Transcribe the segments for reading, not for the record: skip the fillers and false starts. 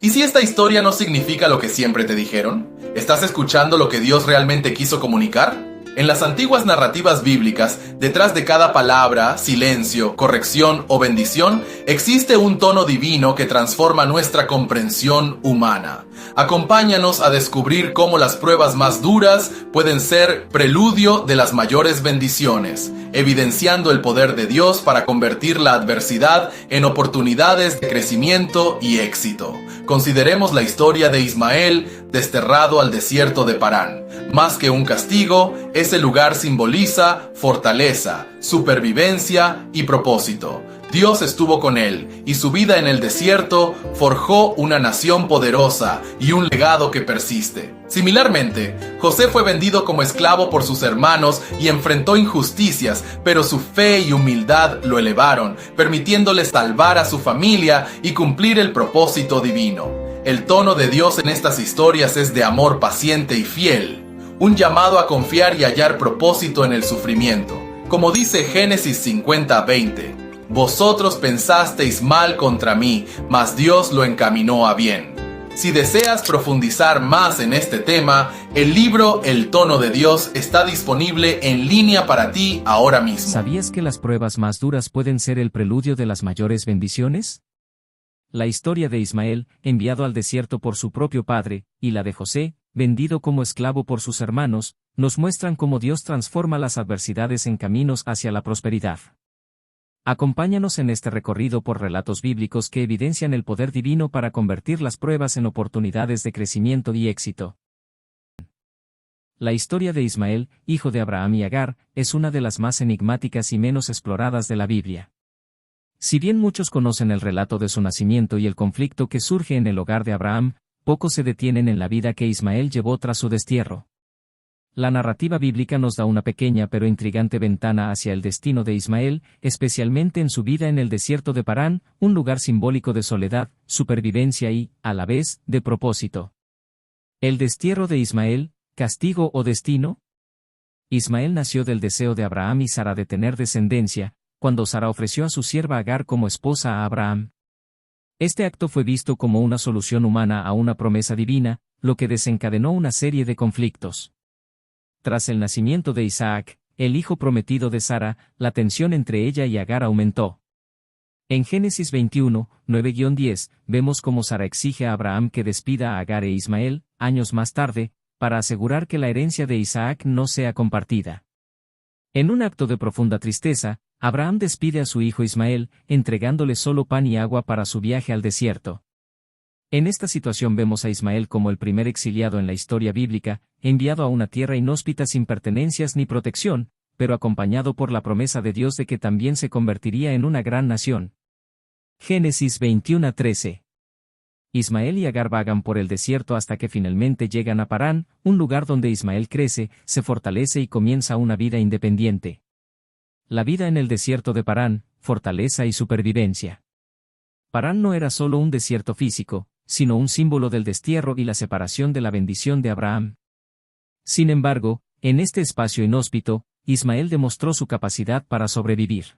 ¿Y si esta historia no significa lo que siempre te dijeron? ¿Estás escuchando lo que Dios realmente quiso comunicar? En las antiguas narrativas bíblicas, detrás de cada palabra, silencio, corrección o bendición, existe un tono divino que transforma nuestra comprensión humana. Acompáñanos a descubrir cómo las pruebas más duras pueden ser preludio de las mayores bendiciones, evidenciando el poder de Dios para convertir la adversidad en oportunidades de crecimiento y éxito. Consideremos la historia de Ismael desterrado al desierto de Parán. Más que un castigo, ese lugar simboliza fortaleza, supervivencia y propósito. Dios estuvo con él, y su vida en el desierto forjó una nación poderosa y un legado que persiste. Similarmente, José fue vendido como esclavo por sus hermanos y enfrentó injusticias, pero su fe y humildad lo elevaron, permitiéndole salvar a su familia y cumplir el propósito divino. El tono de Dios en estas historias es de amor paciente y fiel, un llamado a confiar y hallar propósito en el sufrimiento. Como dice Génesis 50:20, vosotros pensasteis mal contra mí, mas Dios lo encaminó a bien. Si deseas profundizar más en este tema, el libro El tono de Dios está disponible en línea para ti ahora mismo. ¿Sabías que las pruebas más duras pueden ser el preludio de las mayores bendiciones? La historia de Ismael, enviado al desierto por su propio padre, y la de José, vendido como esclavo por sus hermanos, nos muestran cómo Dios transforma las adversidades en caminos hacia la prosperidad. Acompáñanos en este recorrido por relatos bíblicos que evidencian el poder divino para convertir las pruebas en oportunidades de crecimiento y éxito. La historia de Ismael, hijo de Abraham y Agar, es una de las más enigmáticas y menos exploradas de la Biblia. Si bien muchos conocen el relato de su nacimiento y el conflicto que surge en el hogar de Abraham, pocos se detienen en la vida que Ismael llevó tras su destierro. La narrativa bíblica nos da una pequeña pero intrigante ventana hacia el destino de Ismael, especialmente en su vida en el desierto de Parán, un lugar simbólico de soledad, supervivencia y, a la vez, de propósito. ¿El destierro de Ismael, castigo o destino? Ismael nació del deseo de Abraham y Sara de tener descendencia, cuando Sara ofreció a su sierva Agar como esposa a Abraham. Este acto fue visto como una solución humana a una promesa divina, lo que desencadenó una serie de conflictos. Tras el nacimiento de Isaac, el hijo prometido de Sara, la tensión entre ella y Agar aumentó. En Génesis 21, 9-10, vemos cómo Sara exige a Abraham que despida a Agar e Ismael, años más tarde, para asegurar que la herencia de Isaac no sea compartida. En un acto de profunda tristeza, Abraham despide a su hijo Ismael, entregándole solo pan y agua para su viaje al desierto. En esta situación vemos a Ismael como el primer exiliado en la historia bíblica, enviado a una tierra inhóspita sin pertenencias ni protección, pero acompañado por la promesa de Dios de que también se convertiría en una gran nación. Génesis 21:13. Ismael y Agar vagan por el desierto hasta que finalmente llegan a Parán, un lugar donde Ismael crece, se fortalece y comienza una vida independiente. La vida en el desierto de Parán, fortaleza y supervivencia. Parán no era solo un desierto físico, sino un símbolo del destierro y la separación de la bendición de Abraham. Sin embargo, en este espacio inhóspito, Ismael demostró su capacidad para sobrevivir.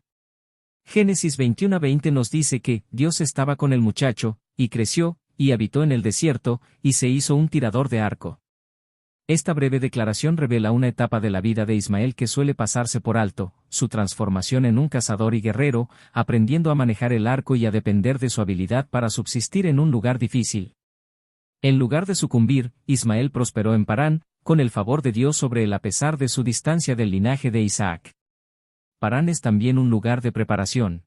Génesis 21:20 nos dice que Dios estaba con el muchacho, y creció, y habitó en el desierto, y se hizo un tirador de arco. Esta breve declaración revela una etapa de la vida de Ismael que suele pasarse por alto, su transformación en un cazador y guerrero, aprendiendo a manejar el arco y a depender de su habilidad para subsistir en un lugar difícil. En lugar de sucumbir, Ismael prosperó en Parán, con el favor de Dios sobre él a pesar de su distancia del linaje de Isaac. Parán es también un lugar de preparación.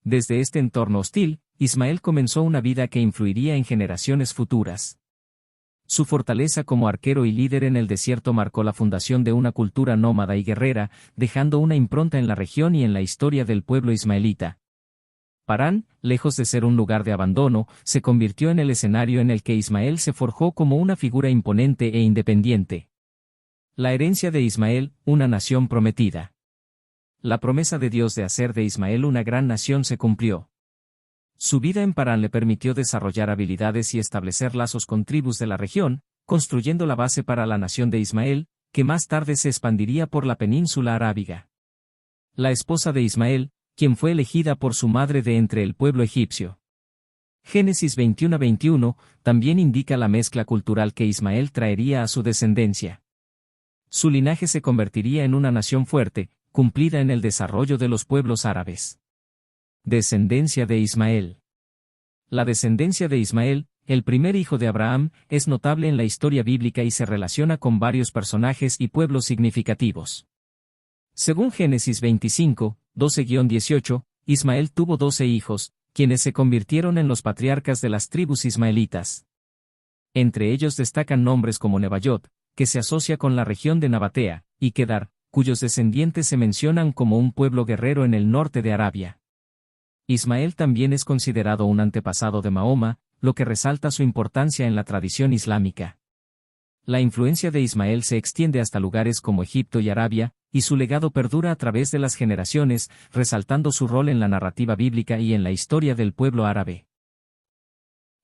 Desde este entorno hostil, Ismael comenzó una vida que influiría en generaciones futuras. Su fortaleza como arquero y líder en el desierto marcó la fundación de una cultura nómada y guerrera, dejando una impronta en la región y en la historia del pueblo ismaelita. Parán, lejos de ser un lugar de abandono, se convirtió en el escenario en el que Ismael se forjó como una figura imponente e independiente. La herencia de Ismael, una nación prometida. La promesa de Dios de hacer de Ismael una gran nación se cumplió. Su vida en Parán le permitió desarrollar habilidades y establecer lazos con tribus de la región, construyendo la base para la nación de Ismael, que más tarde se expandiría por la península arábiga. La esposa de Ismael, quien fue elegida por su madre de entre el pueblo egipcio. Génesis 21:21, también indica la mezcla cultural que Ismael traería a su descendencia. Su linaje se convertiría en una nación fuerte, cumplida en el desarrollo de los pueblos árabes. Descendencia de Ismael. La descendencia de Ismael, el primer hijo de Abraham, es notable en la historia bíblica y se relaciona con varios personajes y pueblos significativos. Según Génesis 25, 12-18, Ismael tuvo 12 hijos, quienes se convirtieron en los patriarcas de las tribus ismaelitas. Entre ellos destacan nombres como Nebaiot, que se asocia con la región de Nabatea, y Kedar, cuyos descendientes se mencionan como un pueblo guerrero en el norte de Arabia. Ismael también es considerado un antepasado de Mahoma, lo que resalta su importancia en la tradición islámica. La influencia de Ismael se extiende hasta lugares como Egipto y Arabia, y su legado perdura a través de las generaciones, resaltando su rol en la narrativa bíblica y en la historia del pueblo árabe.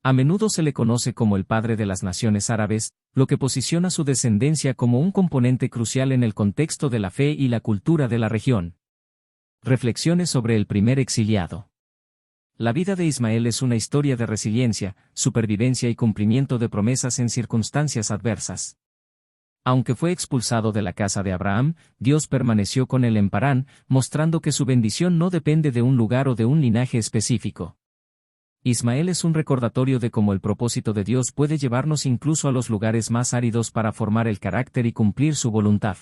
A menudo se le conoce como el padre de las naciones árabes, lo que posiciona su descendencia como un componente crucial en el contexto de la fe y la cultura de la región. Reflexiones sobre el primer exiliado. La vida de Ismael es una historia de resiliencia, supervivencia y cumplimiento de promesas en circunstancias adversas. Aunque fue expulsado de la casa de Abraham, Dios permaneció con él en Parán, mostrando que su bendición no depende de un lugar o de un linaje específico. Ismael es un recordatorio de cómo el propósito de Dios puede llevarnos incluso a los lugares más áridos para formar el carácter y cumplir su voluntad.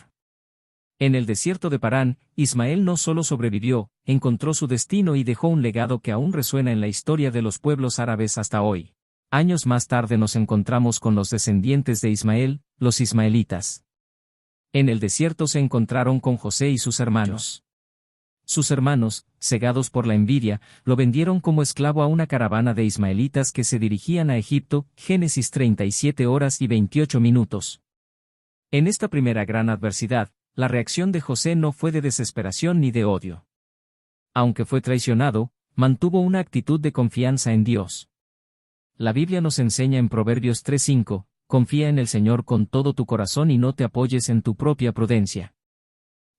En el desierto de Parán, Ismael no solo sobrevivió, encontró su destino y dejó un legado que aún resuena en la historia de los pueblos árabes hasta hoy. Años más tarde nos encontramos con los descendientes de Ismael, los ismaelitas. En el desierto se encontraron con José y sus hermanos. Sus hermanos, cegados por la envidia, lo vendieron como esclavo a una caravana de ismaelitas que se dirigían a Egipto, Génesis 37:28. En esta primera gran adversidad, la reacción de José no fue de desesperación ni de odio. Aunque fue traicionado, mantuvo una actitud de confianza en Dios. La Biblia nos enseña en Proverbios 3:5, confía en el Señor con todo tu corazón y no te apoyes en tu propia prudencia.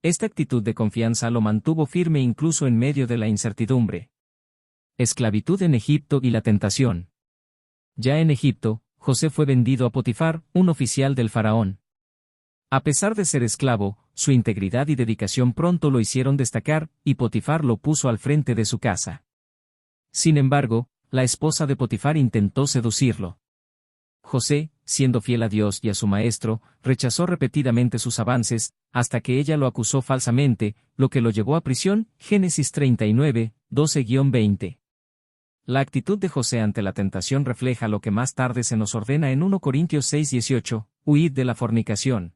Esta actitud de confianza lo mantuvo firme incluso en medio de la incertidumbre. Esclavitud en Egipto y la tentación. Ya en Egipto, José fue vendido a Potifar, un oficial del faraón. A pesar de ser esclavo, su integridad y dedicación pronto lo hicieron destacar, y Potifar lo puso al frente de su casa. Sin embargo, la esposa de Potifar intentó seducirlo. José, siendo fiel a Dios y a su maestro, rechazó repetidamente sus avances, hasta que ella lo acusó falsamente, lo que lo llevó a prisión, Génesis 39, 12-20. La actitud de José ante la tentación refleja lo que más tarde se nos ordena en 1 Corintios 6:18, huid de la fornicación.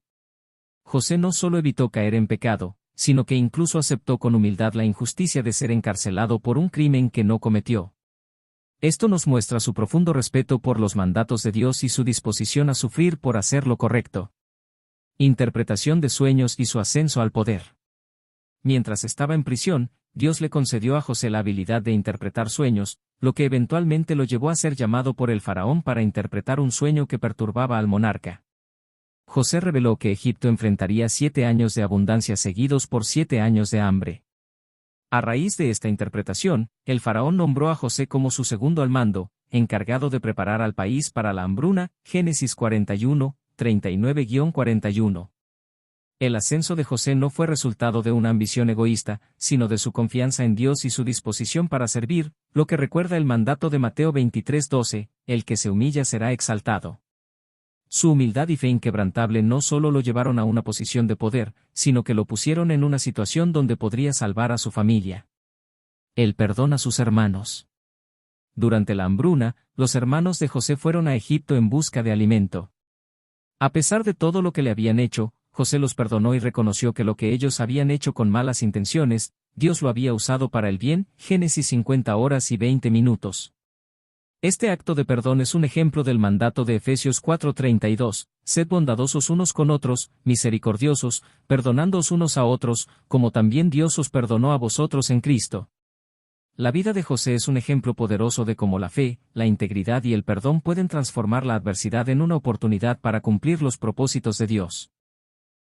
José no solo evitó caer en pecado, sino que incluso aceptó con humildad la injusticia de ser encarcelado por un crimen que no cometió. Esto nos muestra su profundo respeto por los mandatos de Dios y su disposición a sufrir por hacer lo correcto. Interpretación de sueños y su ascenso al poder. Mientras estaba en prisión, Dios le concedió a José la habilidad de interpretar sueños, lo que eventualmente lo llevó a ser llamado por el faraón para interpretar un sueño que perturbaba al monarca. José reveló que Egipto enfrentaría 7 años de abundancia seguidos por 7 años de hambre. A raíz de esta interpretación, el faraón nombró a José como su segundo al mando, encargado de preparar al país para la hambruna, Génesis 41, 39-41. El ascenso de José no fue resultado de una ambición egoísta, sino de su confianza en Dios y su disposición para servir, lo que recuerda el mandato de Mateo 23:12, el que se humilla será exaltado. Su humildad y fe inquebrantable no solo lo llevaron a una posición de poder, sino que lo pusieron en una situación donde podría salvar a su familia. El perdón a sus hermanos. Durante la hambruna, los hermanos de José fueron a Egipto en busca de alimento. A pesar de todo lo que le habían hecho, José los perdonó y reconoció que lo que ellos habían hecho con malas intenciones, Dios lo había usado para el bien, Génesis 50:20. Este acto de perdón es un ejemplo del mandato de Efesios 4:32, sed bondadosos unos con otros, misericordiosos, perdonándoos unos a otros, como también Dios os perdonó a vosotros en Cristo. La vida de José es un ejemplo poderoso de cómo la fe, la integridad y el perdón pueden transformar la adversidad en una oportunidad para cumplir los propósitos de Dios.